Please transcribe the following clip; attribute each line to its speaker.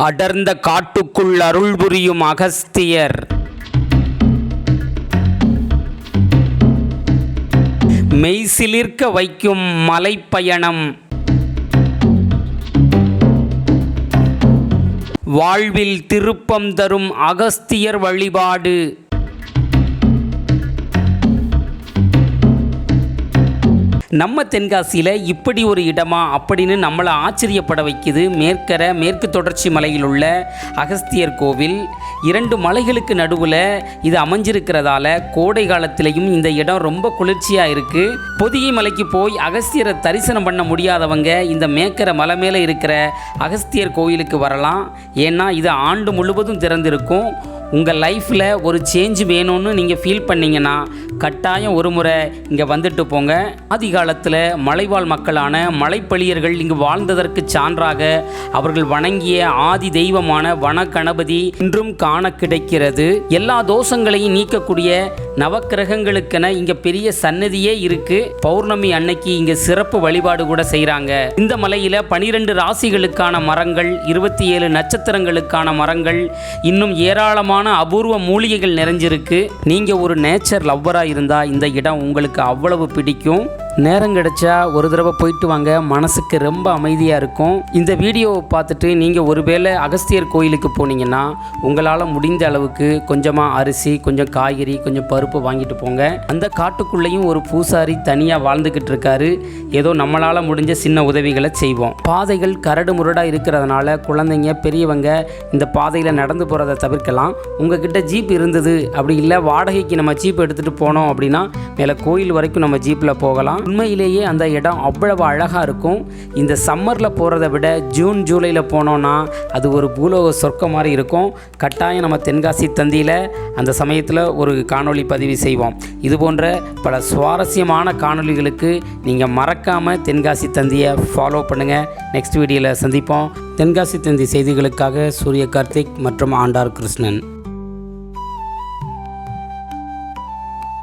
Speaker 1: அடர்ந்த காட்டுக்குள் அருள் புரியும் அகஸ்தியர். மெய்சிலிர்க்க வைக்கும் மலைப்பயணம். வாழ்வில் திருப்பம் தரும் அகஸ்தியர் வழிபாடு. நம்ம தென்காசியில் இப்படி ஒரு இடமா அப்படின்னு நம்மளை ஆச்சரியப்பட வைக்குது. மேற்கு தொடர்ச்சி மலையில் உள்ள அகஸ்தியர் கோவில். 2 மலைகளுக்கு நடுவில் இது அமைஞ்சிருக்கிறதால கோடை காலத்திலையும் இந்த இடம் ரொம்ப குளிர்ச்சியாக இருக்குது. பொதிகை மலைக்கு போய் அகஸ்தியரை தரிசனம் பண்ண முடியாதவங்க இந்த மேற்கரை மலை மேலே இருக்கிற அகஸ்தியர் கோயிலுக்கு வரலாம். ஏன்னா இது ஆண்டு முழுவதும் திறந்திருக்கும். உங்கள் லைஃப்பில் ஒரு சேஞ்ச் வேணும்னு நீங்கள் ஃபீல் பண்ணிங்கன்னா கட்டாயம் ஒரு முறை இங்கே வந்துட்டு போங்க. ஆதிகாலத்தில் மலைவாழ் மக்களான மலைப்பளியர்கள் இங்கு வாழ்ந்ததற்கு சான்றாக அவர்கள் வணங்கிய ஆதி தெய்வமான வனகணபதி இன்றும் காண கிடைக்கிறது. எல்லா தோஷங்களையும் நீக்கக்கூடிய நவக்கிரகங்களுக்கென இங்கே பெரிய சன்னதியே இருக்குது. பௌர்ணமி அன்னைக்கு இங்கே சிறப்பு வழிபாடு கூட செய்கிறாங்க. இந்த மலையில் 12 ராசிகளுக்கான மரங்கள், 27 நட்சத்திரங்களுக்கான மரங்கள், இன்னும் ஏராளமான அபூர்வ மூலிகைகள் நிறைஞ்சிருக்கு. நீங்க ஒரு நேச்சர் லவ்வரா இருந்தா இந்த இடம் உங்களுக்கு அவ்வளவு பிடிக்கும். நேரம் கிடைச்சா ஒரு தடவை போயிட்டு வாங்க, மனசுக்கு ரொம்ப அமைதியாக இருக்கும். இந்த வீடியோவை பார்த்துட்டு நீங்கள் ஒருவேளை அகஸ்தியர் கோயிலுக்கு போனீங்கன்னா உங்களால் முடிந்த அளவுக்கு கொஞ்சமாக அரிசி, கொஞ்சம் காய்கறி, கொஞ்சம் பருப்பு வாங்கிட்டு போங்க. அந்த காட்டுக்குள்ளேயும் ஒரு பூசாரி தனியாக வாழ்ந்துக்கிட்டு இருக்காரு. ஏதோ நம்மளால் முடிஞ்ச சின்ன உதவிகளை செய்வோம். பாதைகள் கரடு முரடாக இருக்கிறதுனால குழந்தைங்க, பெரியவங்க இந்த பாதையில் நடந்து போகிறத தவிர்க்கலாம். உங்ககிட்ட ஜீப் இருந்தது, அப்படி இல்லை வாடகைக்கு நம்ம ஜீப் எடுத்துகிட்டு போனோம் அப்படின்னா மேலே கோயில் வரைக்கும் நம்ம ஜீப்பில் போகலாம். உண்மையிலேயே அந்த இடம் அவ்வளவு அழகாக இருக்கும். இந்த சம்மரில் போகிறத விட ஜூன் ஜூலையில் போனோன்னா அது ஒரு பூலோக சொர்க்கம் மாதிரி இருக்கும். கட்டாயம் நம்ம தென்காசி தந்தியில் அந்த சமயத்தில் ஒரு காணொளி பதிவு செய்வோம். இது போன்ற பல சுவாரஸ்யமான காணொளிகளுக்கு நீங்கள் மறக்காமல் தென்காசி தந்தியை ஃபாலோ பண்ணுங்கள். நெக்ஸ்ட் வீடியோவில் சந்திப்போம். தென்காசி தந்தி செய்திகளுக்காக சூரிய கார்த்திக் மற்றும் ஆண்டார் கிருஷ்ணன்.